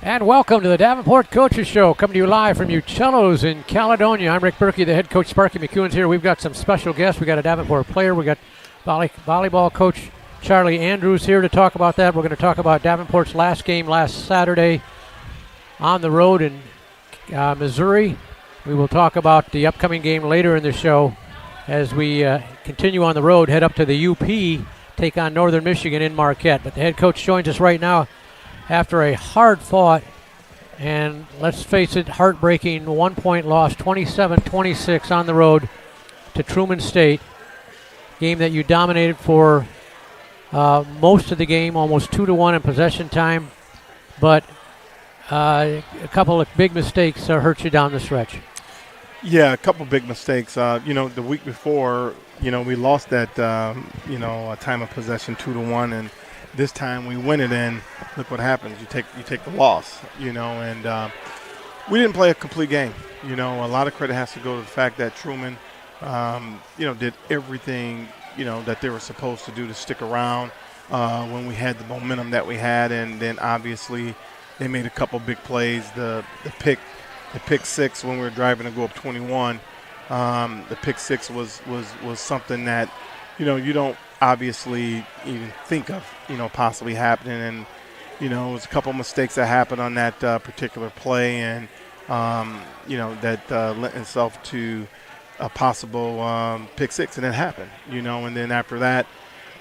And welcome to the Davenport Coaches Show, coming to you live from Uccello's in Caledonia. I'm Rick Berkey, the head coach. Sparky McEwen's here. We've got some special guests. We got a Davenport player. We got volleyball coach Charley Andrews here to talk about that. We're going to talk about Davenport's last game last Saturday on the road in Missouri. We will talk about the upcoming game later in the show as we continue on the road, head up to the UP, take on Northern Michigan in Marquette. But the head coach joins us right now after a hard-fought and, let's face it, heartbreaking one-point loss, 27-26 on the road to Truman State. Game that you dominated for most of the game, almost 2-1 in possession time. But a couple of big mistakes hurt you down the stretch. Yeah, a couple big mistakes. The week before, we lost that, a time of possession 2-1, and this time we win it, and look what happens. You take the loss, and we didn't play a complete game. A lot of credit has to go to the fact that Truman, did everything, that they were supposed to do to stick around when we had the momentum that we had, and then obviously they made a couple big plays. The pick six when we were driving to go up 21. The pick six was something that, you don't obviously even think of, possibly happening. And, it was a couple mistakes that happened on that particular play, and, that lent itself to a possible pick six, and it happened, and then after that,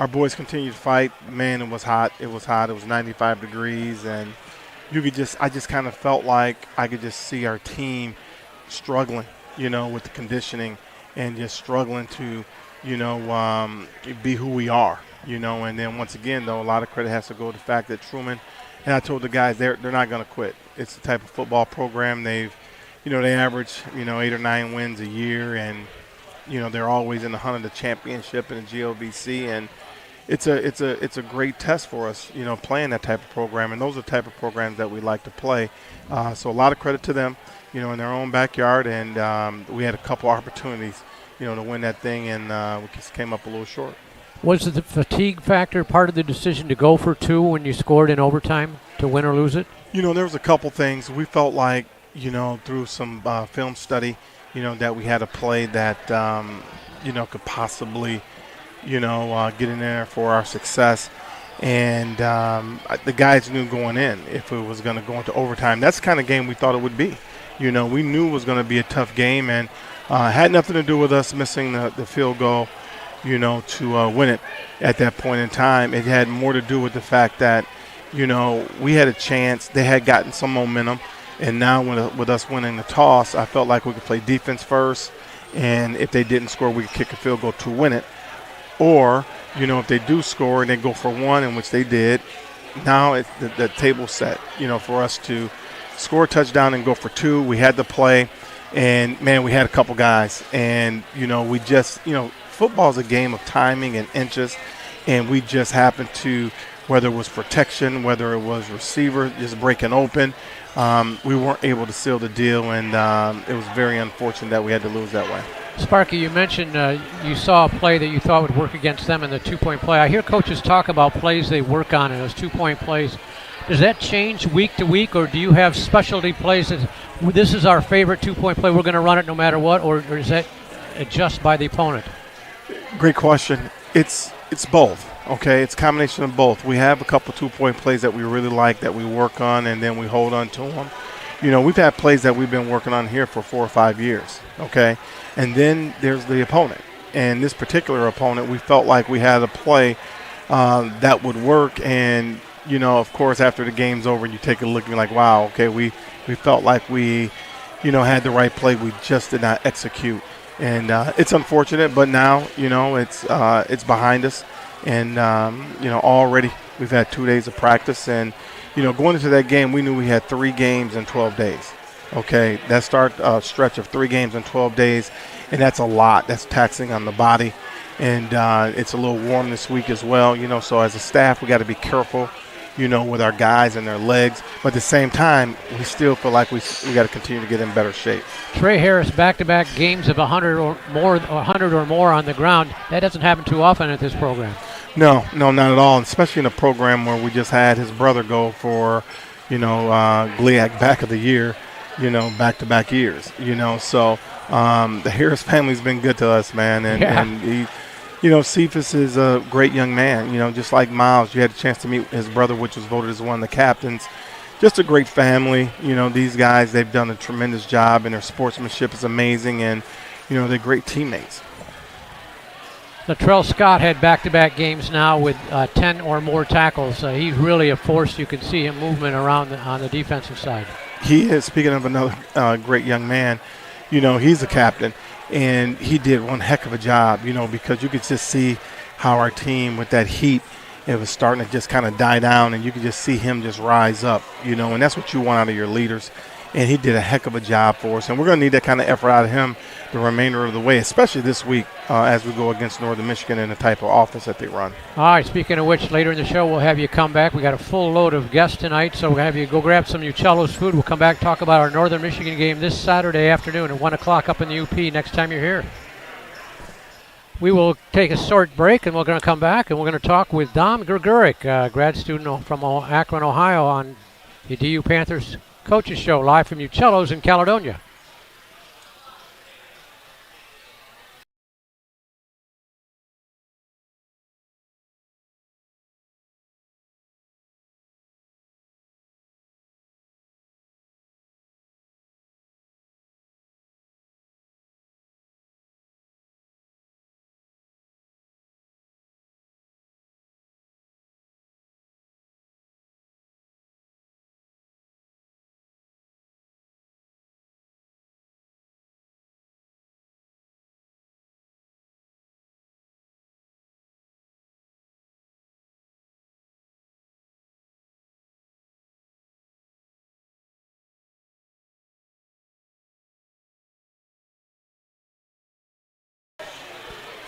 our boys continued to fight. Man, it was hot. It was 95 degrees, and I just kind of felt like I could just see our team struggling, with the conditioning and just struggling to, be who we are, and then once again, though, a lot of credit has to go to the fact that Truman, and I told the guys they're not going to quit. It's the type of football program they average, 8 or 9 wins a year, and, they're always in the hunt of the championship in the GLBC, and it's a great test for us, playing that type of program, and those are the type of programs that we like to play. So a lot of credit to them, in their own backyard, and we had a couple opportunities, to win that thing, and we just came up a little short. Was the fatigue factor part of the decision to go for two when you scored in overtime to win or lose it? There was a couple things. We felt like, through some film study, that we had a play that, could possibly, get in there for our success. And the guys knew going in if it was going to go into overtime. That's the kind of game we thought it would be. We knew it was going to be a tough game, and had nothing to do with us missing the field goal, to win it at that point in time. It had more to do with the fact that, we had a chance. They had gotten some momentum, and now with us winning the toss, I felt like we could play defense first, and if they didn't score, we could kick a field goal to win it. Or, if they do score and they go for one, in which they did, now it's the table's set, for us to score a touchdown and go for two. We had the play, and, man, we had a couple guys. And, we just, football is a game of timing and inches, and we just happened to, whether it was protection, whether it was receiver just breaking open, we weren't able to seal the deal, and it was very unfortunate that we had to lose that way. Sparky, you mentioned you saw a play that you thought would work against them in the two-point play. I hear coaches talk about plays they work on in those two-point plays. Does that change week to week, or do you have specialty plays that this is our favorite two-point play, we're going to run it no matter what, or does that adjust by the opponent? Great question. It's both, okay? It's a combination of both. We have a couple two-point plays that we really like that we work on, and then we hold on to them. We've had plays that we've been working on here for 4 or 5 years, okay? And then there's the opponent. And this particular opponent, we felt like we had a play that would work. And, of course, after the game's over, you take a look and you're like, wow, okay, we felt like we, had the right play. We just did not execute. And it's unfortunate, but now, it's behind us. And, already we've had 2 days of practice. And, going into that game, we knew we had 3 games in 12 days. Okay, that stretch of 3 games in 12 days, and that's a lot. That's taxing on the body, and it's a little warm this week as well. So as a staff, we got to be careful, with our guys and their legs. But at the same time, we still feel like we got to continue to get in better shape. Trey Harris, back-to-back games of 100 or more on the ground. That doesn't happen too often at this program. No, not at all, especially in a program where we just had his brother go for, GLIAC back of the year, back-to-back years, So the Harris family's been good to us, man. And he, Cephas is a great young man, just like Miles. You had a chance to meet his brother, which was voted as one of the captains. Just a great family. These guys, they've done a tremendous job, and their sportsmanship is amazing, and, they're great teammates. Latrell Scott had back-to-back games now with 10 or more tackles. He's really a force. You can see him movement around on the defensive side. He is. Speaking of another great young man, he's a captain, and he did one heck of a job, because you could just see how our team with that heat, it was starting to just kind of die down, and you could just see him just rise up, and that's what you want out of your leaders. And he did a heck of a job for us, and we're going to need that kind of effort out of him the remainder of the way, especially this week as we go against Northern Michigan and the type of offense that they run. All right, speaking of which, later in the show we'll have you come back. We got a full load of guests tonight, so we'll have you go grab some Uccello's food. We'll come back and talk about our Northern Michigan game this Saturday afternoon at 1 o'clock up in the UP next time you're here. We will take a short break, and we're going to come back, and we're going to talk with Dom Grguric, grad student from Akron, Ohio, on the DU Panthers Coaches Show, live from Uccello's in Caledonia.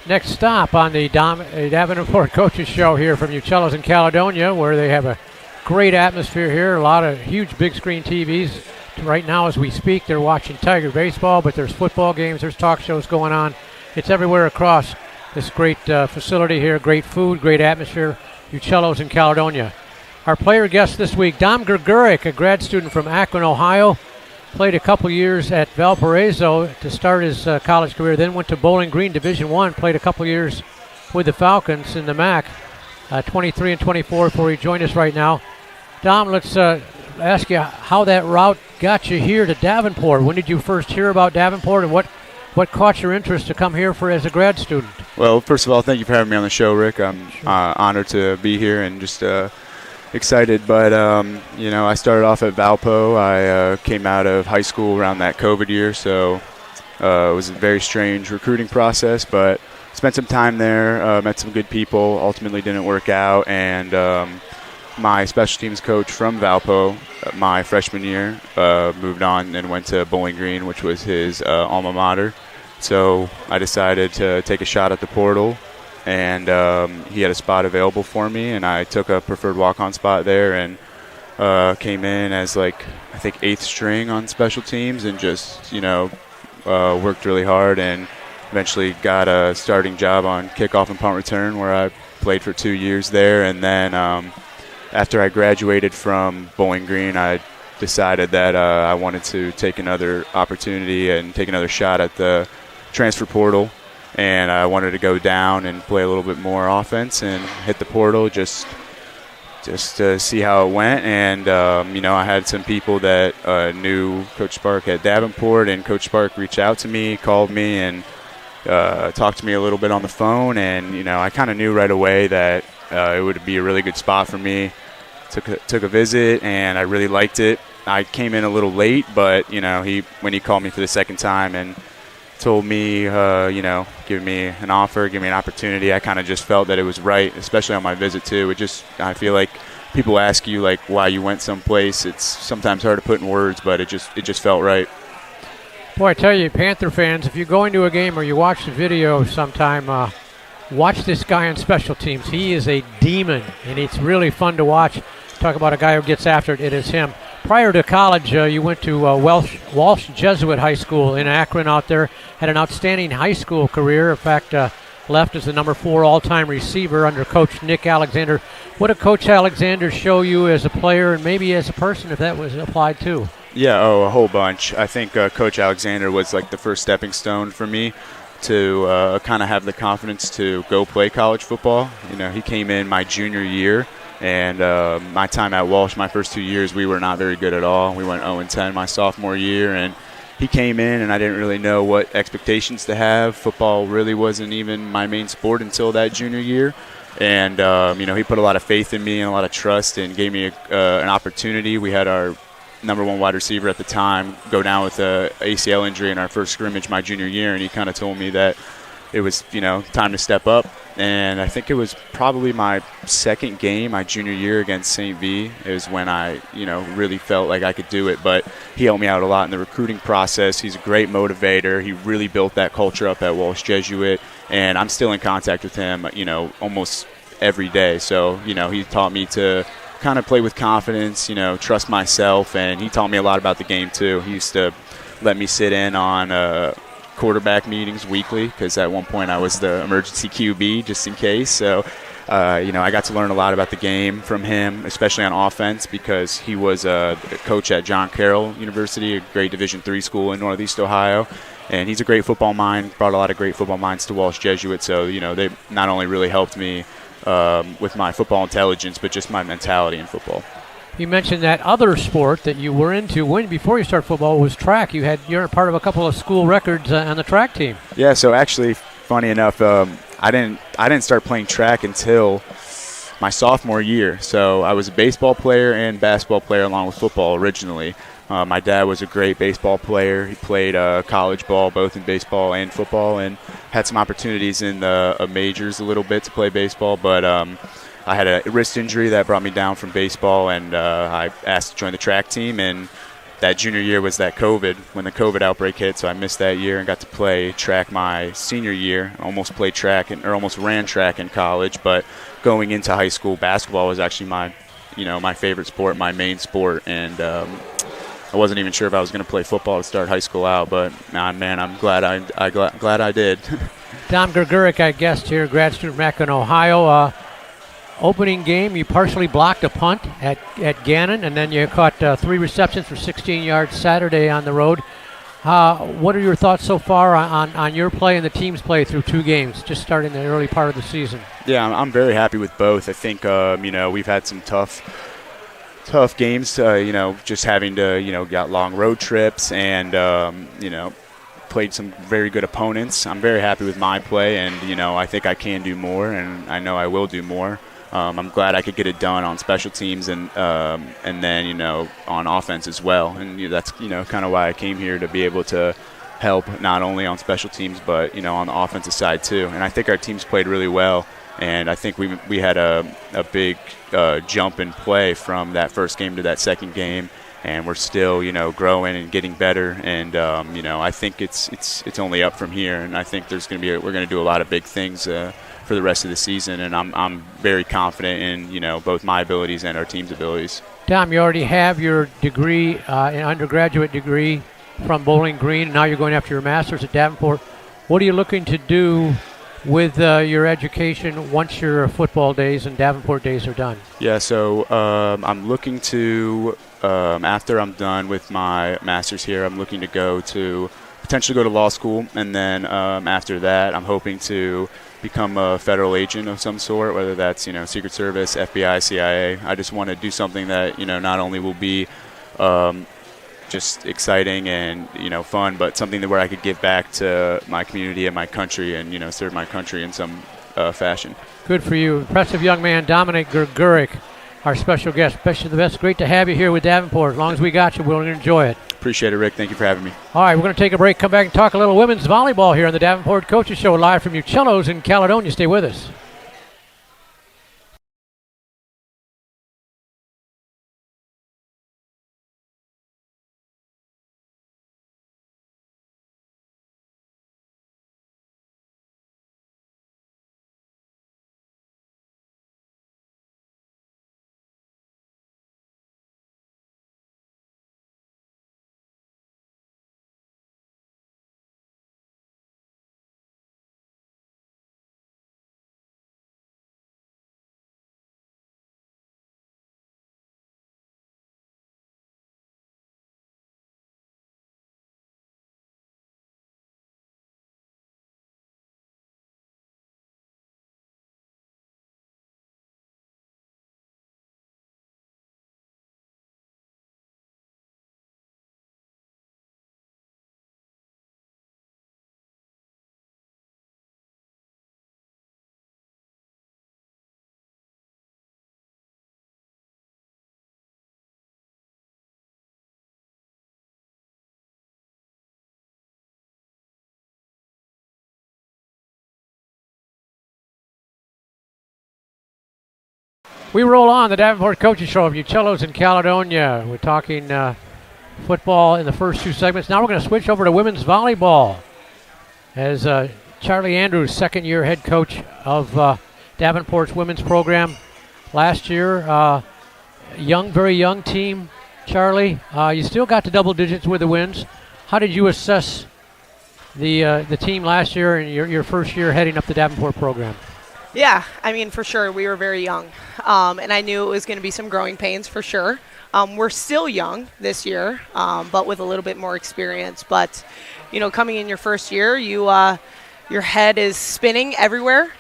Next stop on the Davenport Coaches Show here from Uccello's in Caledonia, where they have a great atmosphere here, a lot of huge big screen TVs. Right now as we speak, they're watching Tiger baseball, but there's football games, there's talk shows going on. It's everywhere across this great facility here, great food, great atmosphere, Uccello's in Caledonia. Our player guest this week, Dom Grguric, a grad student from Akron, Ohio. Played a couple years at Valparaiso to start his college career, then went to Bowling Green Division I, played a couple years with the Falcons in the MAC, 23 and 24 before he joined us right now. Dom, let's ask you how that route got you here to Davenport. When did you first hear about Davenport, and what caught your interest to come here as a grad student? Well, first of all, thank you for having me on the show, Rick. I'm honored to be here and just excited, but I started off at Valpo. I came out of high school around that COVID year, so it was a very strange recruiting process, but spent some time there, met some good people, ultimately didn't work out, and my special teams coach from Valpo, my freshman year, moved on and went to Bowling Green, which was his alma mater. So I decided to take a shot at the portal, and he had a spot available for me, and I took a preferred walk-on spot there and came in as I think 8th string on special teams, and just worked really hard and eventually got a starting job on kickoff and punt return, where I played for 2 years there. And then after I graduated from Bowling Green, I decided that I wanted to take another opportunity and take another shot at the transfer portal. And I wanted to go down and play a little bit more offense and hit the portal just to see how it went. And, I had some people that knew Coach Spark at Davenport, and Coach Spark reached out to me, called me, and talked to me a little bit on the phone. And, I kind of knew right away that it would be a really good spot for me. Took a visit, and I really liked it. I came in a little late, but, when he called me for the second time and told me, give me an offer, give me an opportunity, I kind of just felt that it was right, especially on my visit too. I feel like people ask you why you went someplace. It's sometimes hard to put in words, but it just felt right. Boy, I tell you, Panther fans, if you go into a game or you watch the video sometime, watch this guy on special teams. He is a demon, and it's really fun to watch. Talk about a guy who gets after it. It is him. Prior to college, you went to Walsh Jesuit High School in Akron out there, had an outstanding high school career. In fact, left as the number 4 all-time receiver under Coach Nick Alexander. What did Coach Alexander show you as a player and maybe as a person, if that was applied too? Yeah, a whole bunch. I think Coach Alexander was like the first stepping stone for me to kind of have the confidence to go play college football. You know, he came in my junior year, and my time at Walsh, my first 2 years, we were not very good at all. We went 0-10 my sophomore year, and he came in, and I didn't really know what expectations to have. Football really wasn't even my main sport until that junior year. And, you know, he put a lot of faith in me and a lot of trust and gave me an opportunity. We had our number 1 wide receiver at the time go down with a ACL injury in our first scrimmage my junior year, and he kind of told me that it was, you know, time to step up. And I think it was probably my second game my junior year against St. V is when I, you know, really felt like I could do it. But he helped me out a lot in the recruiting process. He's a great motivator. He really built that culture up at Walsh Jesuit, and I'm still in contact with him, you know, almost every day. So, you know, he taught me to kind of play with confidence, you know, trust myself, and he taught me a lot about the game too. He used to let me sit in on quarterback meetings weekly because at one point I was the emergency QB just in case. So, you know, I got to learn a lot about the game from him, especially on offense, because he was a coach at John Carroll University, a great Division III school in Northeast Ohio. And he's a great football mind, brought a lot of great football minds to Walsh Jesuit. So, you know, they not only really helped me with my football intelligence, but just my mentality in football. You mentioned that other sport that you were into before you started football was track. You're part of a couple of school records on the track team. Yeah, so actually, funny enough, I didn't start playing track until my sophomore year. So I was a baseball player and basketball player along with football originally. My dad was a great baseball player. He played college ball, both in baseball and football, and had some opportunities in the majors a little bit to play baseball. But I had a wrist injury that brought me down from baseball, and I asked to join the track team. And that junior year was that COVID, when the COVID outbreak hit, so I missed that year and got to play track my senior year. I almost played track or almost ran track in college, but going into high school, basketball was actually my favorite sport, my main sport, and I wasn't even sure if I was going to play football to start high school out, but man, I'm glad I did. Tom Grguric, our guest here, grad student from Akron, Ohio. Opening game, you partially blocked a punt at Gannon, and then you caught 3 receptions for 16 yards Saturday on the road. What are your thoughts so far on your play and the team's play through 2 games, just starting the early part of the season? Yeah, I'm very happy with both. I think, you know, we've had some tough games, you know, just having to, you know, got long road trips and, you know, played some very good opponents. I'm very happy with my play, and, you know, I think I can do more, and I know I will do more. I'm glad I could get it done on special teams and then, you know, on offense as well. And, you know, that's, you know, kind of why I came here, to be able to help not only on special teams but, you know, on the offensive side too. And I think our teams played really well. And I think we had a big jump in play from that first game to that second game, and we're still, you know, growing and getting better. And you know, I think it's only up from here. And I think we're going to do a lot of big things for the rest of the season. And I'm very confident in, you know, both my abilities and our team's abilities. Tom, you already have your degree, an undergraduate degree from Bowling Green, and now you're going after your master's at Davenport. What are you looking to do with your education once your football days and Davenport days are done? Yeah, so I'm looking to, after I'm done with my master's here, I'm looking to potentially go to law school, and then after that, I'm hoping to become a federal agent of some sort, whether that's, you know, Secret Service, FBI, CIA. I just want to do something that, you know, not only will be just exciting and, you know, fun, but something where I could give back to my community and my country and, you know, serve my country in some fashion. Good for you. Impressive young man, Dominic Grguric, our special guest. Best of the best. Great to have you here with Davenport. As long as we got you, we'll enjoy it. Appreciate it, Rick. Thank you for having me. All right, we're going to take a break, come back and talk a little women's volleyball here on the Davenport Coaches Show, live from Uccello's in Caledonia. Stay with us. We roll on the Davenport Coaches Show of Uccellos in Caledonia. We're talking football in the first two segments. Now we're going to switch over to women's volleyball as Charley Andrews, second-year head coach of Davenport's women's program. Last year, very young team. Charley, you still got to double digits with the wins. How did you assess the team last year and your first year heading up the Davenport program? Yeah, I mean, for sure, we were very young, and I knew it was going to be some growing pains for sure. We're still young this year, but with a little bit more experience. But, coming in your first year, your head is spinning everywhere.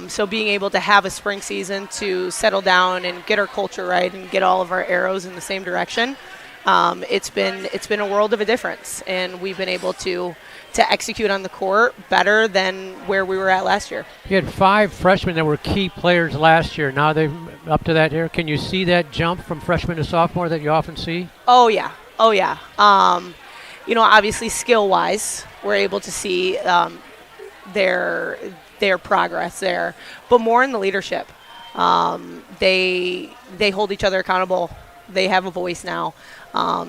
So being able to have a spring season to settle down and get our culture right and get all of our arrows in the same direction, it's been a world of a difference, and we've been able to execute on the court better than where we were at last year. You had 5 freshmen that were key players last year. Now they're up to that here. Can you see that jump from freshman to sophomore that you often see? Oh, yeah. Obviously skill-wise, we're able to see their progress there, but more in the leadership. They hold each other accountable. They have a voice now.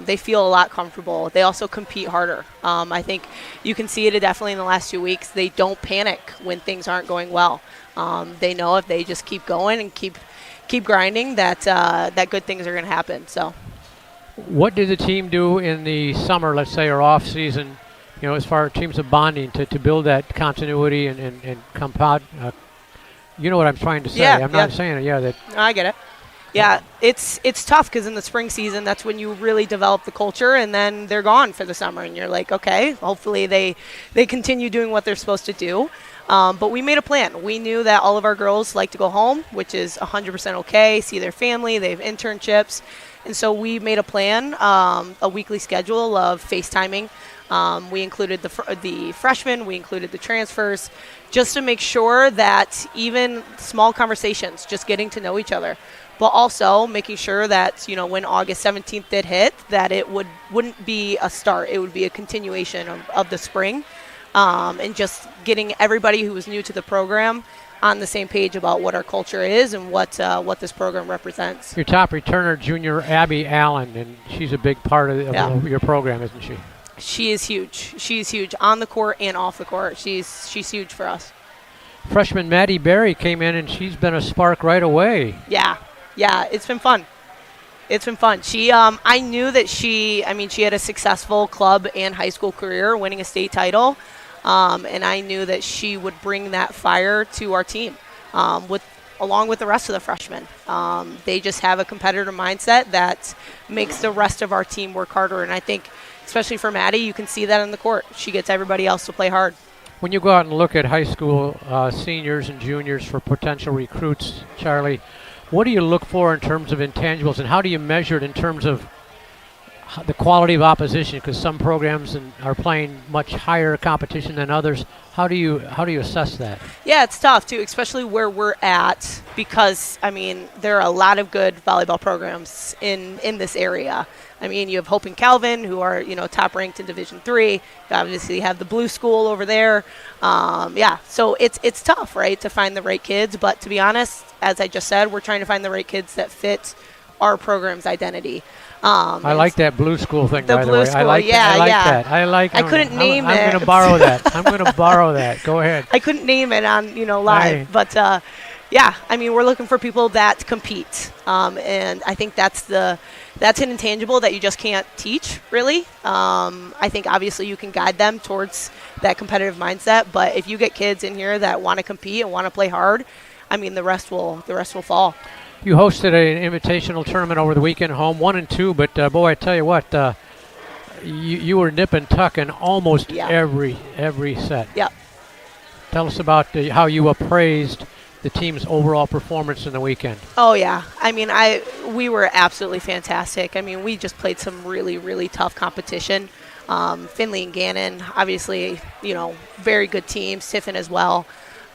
They feel a lot comfortable. They also compete harder. I think you can see it definitely in the last 2 weeks. They don't panic when things aren't going well. They know if they just keep going and keep grinding that good things are going to happen. So, what did the team do in the summer, let's say, or off season, as far as teams of bonding to build that continuity and compound? You know what I'm trying to say. I'm not saying it. Yeah, I get it. Yeah, it's tough because in the spring season, that's when you really develop the culture, and then they're gone for the summer, and you're like, okay, hopefully they continue doing what they're supposed to do. But we made a plan. We knew that all of our girls like to go home, which is 100% okay, see their family, they have internships. And so we made a plan, a weekly schedule of FaceTiming. We included the freshmen, we included the transfers, just to make sure that even small conversations, just getting to know each other, but also making sure that, when August 17th did hit, that it wouldn't be a start. It would be a continuation of the spring, and just getting everybody who was new to the program on the same page about what our culture is and what this program represents. Your top returner, junior Abby Allen, and she's a big part of your program, isn't she? She is huge. She's huge on the court and off the court. She's huge for us. Freshman Maddie Berry came in, and she's been a spark right away. Yeah, it's been fun. She, I knew that she had a successful club and high school career, winning a state title, and I knew that she would bring that fire to our team, along with the rest of the freshmen. They just have a competitor mindset that makes the rest of our team work harder, and I think, especially for Maddie, you can see that on the court. She gets everybody else to play hard. When you go out and look at high school seniors and juniors for potential recruits, Charley, what do you look for in terms of intangibles, and how do you measure it in terms of the quality of opposition? Because some programs are playing much higher competition than others. How do you assess that? Yeah, it's tough too, especially where we're at, because there are a lot of good volleyball programs in this area. You have Hope and Calvin, who are top ranked in Division III. You obviously have the Blue School over there. So it's tough, right, to find the right kids. But to be honest, as I just said, we're trying to find the right kids that fit our program's identity. I like that Blue School thing, by the way. School, I like that. I couldn't name it. I'm going to borrow that. I'm going to borrow that. Go ahead. I couldn't name it on live, but we're looking for people that compete, and I think that's an intangible that you just can't teach, really. I think obviously you can guide them towards that competitive mindset, but if you get kids in here that want to compete and want to play hard, the rest will fall. You hosted an invitational tournament over the weekend, home 1 and 2, but boy, I tell you what, you were nip and tuck in almost every set. Yep. Tell us about how you appraised the team's overall performance in the weekend. Oh yeah, we were absolutely fantastic. We just played some really, really tough competition. Finley and Gannon, obviously, very good teams. Tiffin as well.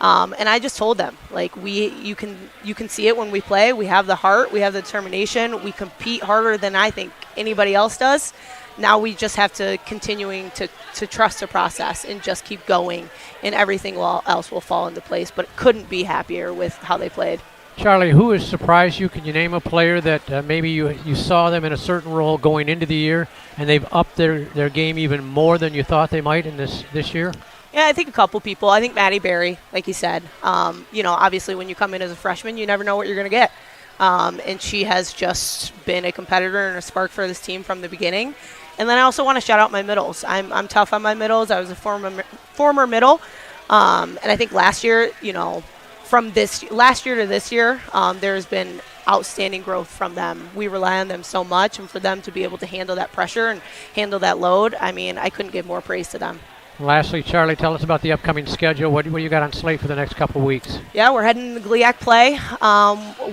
And I just told them, you can see it when we play. We have the heart, we have the determination. We compete harder than I think anybody else does. Now we just have to continuing to trust the process and just keep going, and everything else will fall into place. But couldn't be happier with how they played. Charlie, who has surprised you? Can you name a player that maybe you saw them in a certain role going into the year and they've upped their game even more than you thought they might in this year? Yeah, I think a couple people. I think Maddie Berry, like you said. Obviously when you come in as a freshman, you never know what you're going to get. And she has just been a competitor and a spark for this team from the beginning. And then I also want to shout out my middles. I'm tough on my middles. I was a former middle. And I think last year, from last year to this year, there's been outstanding growth from them. We rely on them so much, and for them to be able to handle that pressure and handle that load, I couldn't give more praise to them. Lastly, Charlie, tell us about the upcoming schedule. What do you got on slate for the next couple of weeks? Yeah, we're heading to Grguric play.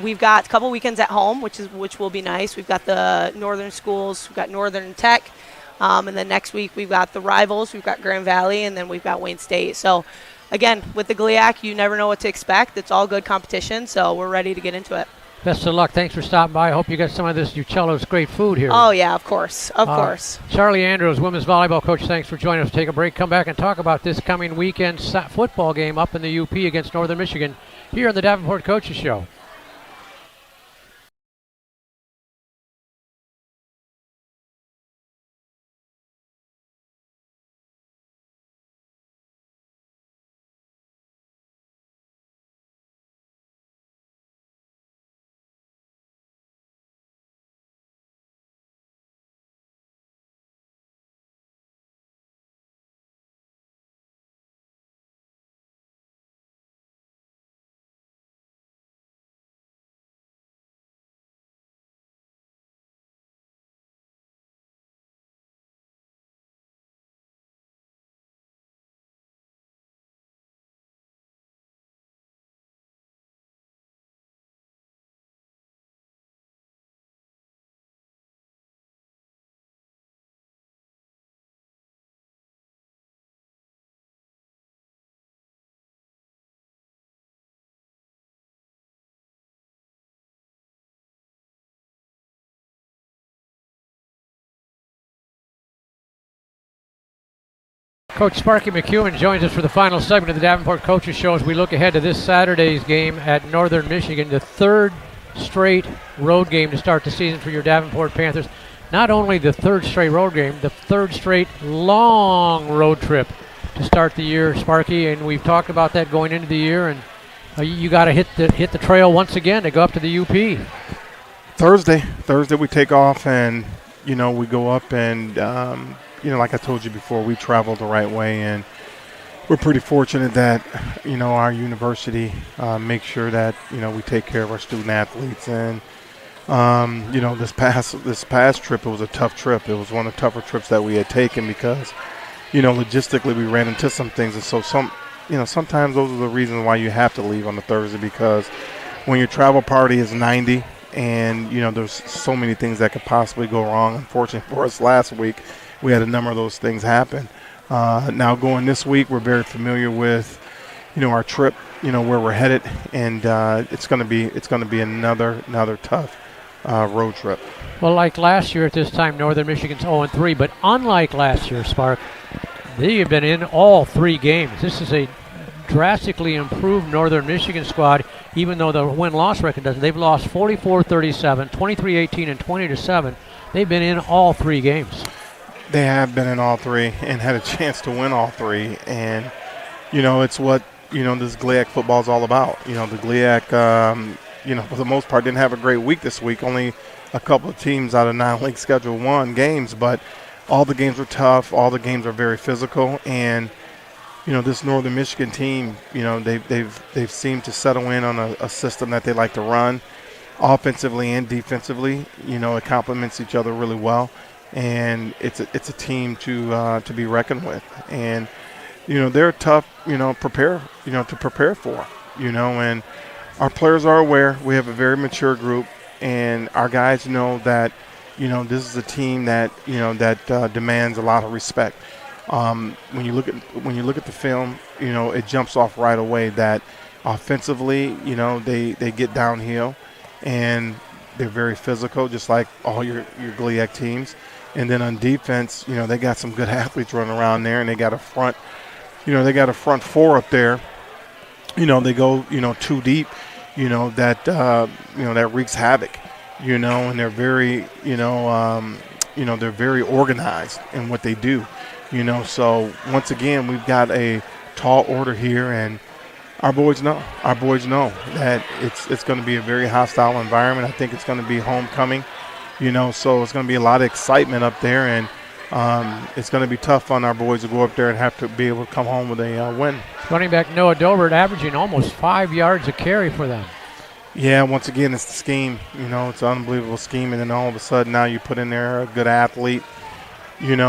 We've got a couple weekends at home, which will be nice. We've got the Northern schools. We've got Northern Tech. And then next week we've got the rivals. We've got Grand Valley, and then we've got Wayne State. So, again, with the Grguric, you never know what to expect. It's all good competition, so we're ready to get into it. Best of luck. Thanks for stopping by. I hope you got some of this Uccello's great food here. Oh, yeah, of course. Of course. Charley Andrews, women's volleyball coach, thanks for joining us. Take a break, come back and talk about this coming weekend football game up in the UP against Northern Michigan here on the Davenport Coaches Show. Coach Sparky McEwen joins us for the final segment of the Davenport Coaches Show as we look ahead to this Saturday's game at Northern Michigan, the third straight road game to start the season for your Davenport Panthers. Not only the third straight road game, the third straight long road trip to start the year, Sparky, and we've talked about that going into the year, and you got to hit the trail once again to go up to the UP. Thursday we take off, and we go up and like I told you before, we travel the right way, and we're pretty fortunate that our university makes sure that we take care of our student athletes. And this past trip, it was a tough trip. It was one of the tougher trips that we had taken because logistically we ran into some things, and so sometimes those are the reasons why you have to leave on the Thursday, because when your travel party is 90 and there's so many things that could possibly go wrong. Unfortunately for us last week, we had a number of those things happen. Now going this week, we're very familiar with our trip, where we're headed, and it's going to be another tough road trip. Well, like last year at this time, Northern Michigan's 0-3, but unlike last year, Spark, they have been in all three games. This is a drastically improved Northern Michigan squad, even though the win-loss record doesn't. They've lost 44-37, 23-18, and 20-7. They've been in all three games. They have been in all three and had a chance to win all three. And, it's what, this Grguric football is all about. The Grguric, for the most part, didn't have a great week this week. Only a couple of teams out of non-league schedule won games, but all the games were tough. All the games are very physical. And, this Northern Michigan team, they've seemed to settle in on a system that they like to run offensively and defensively. It complements each other really well. And it's a team to be reckoned with, and they're tough to prepare for, and our players are aware. We have a very mature group, and our guys know that this is a team that that demands a lot of respect. When you look at the film, it jumps off right away that offensively, they get downhill, and they're very physical, just like all your Grguric teams. And then on defense, they got some good athletes running around there, and they got a front four up there. They go, too deep, that wreaks havoc, and they're very, they're very organized in what they do, So once again, we've got a tall order here, and our boys know that it's going to be a very hostile environment. I think it's going to be homecoming, so it's going to be a lot of excitement up there, and it's going to be tough on our boys to go up there and have to be able to come home with a win. Running back Noah Dobert averaging almost 5 yards a carry for them. Yeah, once again, it's the scheme. It's an unbelievable scheme, and then all of a sudden now you put in there a good athlete, and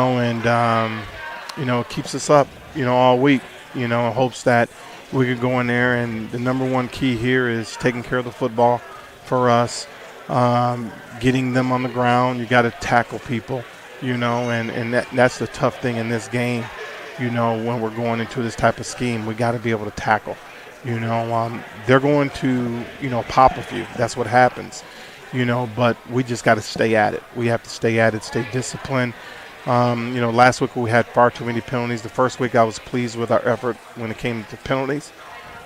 it keeps us up, all week, in hopes that we could go in there, and the number one key here is taking care of the football for us, getting them on the ground. You got to tackle people, and that's the tough thing in this game, when we're going into this type of scheme. We got to be able to tackle. They're going to, pop with you. That's what happens, but we just got to stay at it. We have to stay at it, stay disciplined. Last week we had far too many penalties. The first week I was pleased with our effort when it came to penalties.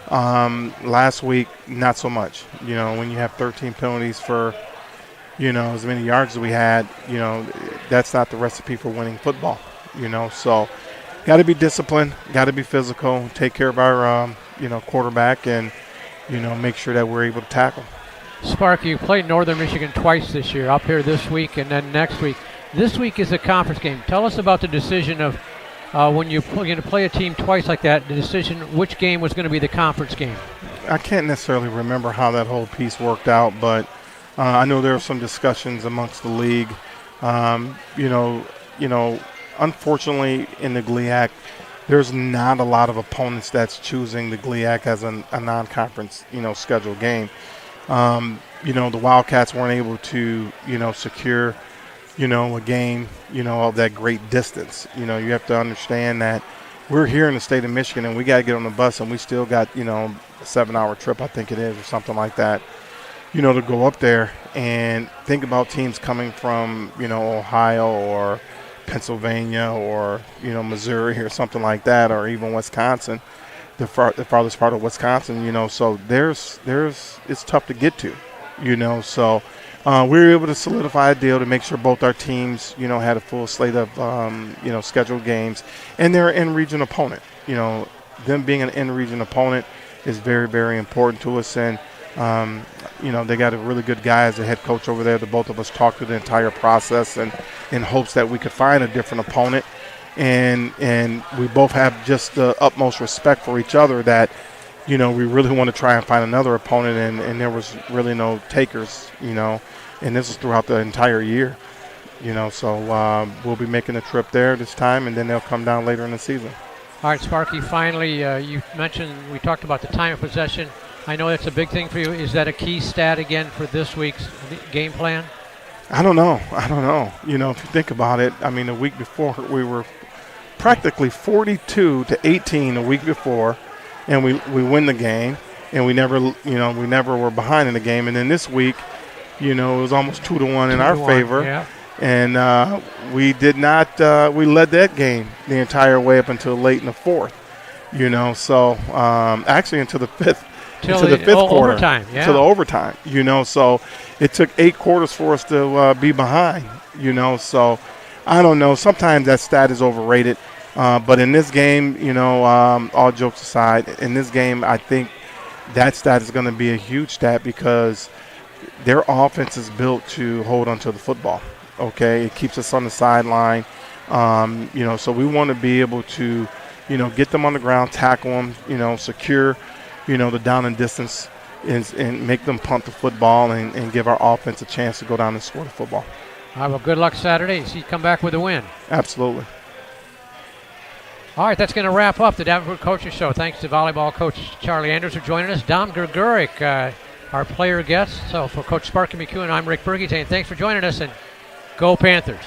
Last week, not so much. When you have 13 penalties for, as many yards as we had, that's not the recipe for winning football, So got to be disciplined, got to be physical, take care of our, quarterback, and, make sure that we're able to tackle. Sparky, you played Northern Michigan twice this year, up here this week and then next week. This week is a conference game. Tell us about the decision of when you're going to play a team twice like that, the decision which game was going to be the conference game. I can't necessarily remember how that whole piece worked out, but I know there were some discussions amongst the league. Unfortunately, in the GLIAC, there's not a lot of opponents that's choosing the GLIAC as a non-conference, scheduled game. The Wildcats weren't able to, secure a game, of that great distance. You have to understand that we're here in the state of Michigan, and we got to get on the bus, and we still got, a 7-hour trip, I think it is, or something like that, to go up there. And think about teams coming from, Ohio or Pennsylvania or, Missouri or something like that, or even Wisconsin, the farthest part of Wisconsin, so it's tough to get to, so we were able to solidify a deal to make sure both our teams, had a full slate of, scheduled games, and they're an in-region opponent. Them being an in-region opponent is very, very important to us, and they got a really good guy as a head coach over there. The both of us talked through the entire process, and in hopes that we could find a different opponent, and we both have just the utmost respect for each other that, we really want to try and find another opponent, and there was really no takers, and this is throughout the entire year, so we'll be making a trip there this time, and then they'll come down later in the season. All right, Sparky, finally, you mentioned, we talked about the time of possession. I know that's a big thing for you. Is that a key stat again for this week's game plan? I don't know. If you think about it, the week before we were practically 42-18 the week before, and we win the game, and we never were behind in the game. And then this week, it was almost 2-1 in our favor. Yeah. And we did not we led that game the entire way up until late in the fourth, so actually into the fifth. Into the fifth quarter, overtime, yeah. To the overtime, so it took 8 quarters for us to be behind, so I don't know. Sometimes that stat is overrated, but in this game, all jokes aside, in this game, I think that stat is going to be a huge stat because their offense is built to hold onto the football, okay? It keeps us on the sideline, so we want to be able to, get them on the ground, tackle them, secure, the down and distance and make them punt the football and give our offense a chance to go down and score the football. All right, well, good luck Saturday. See you come back with a win. Absolutely. All right, that's going to wrap up the Davenport Coaches Show. Thanks to volleyball coach Charley Andrews for joining us. Dom Grguric, our player guest. So for Coach Sparky McEwen, I'm Rick Berge saying thanks for joining us, and go Panthers.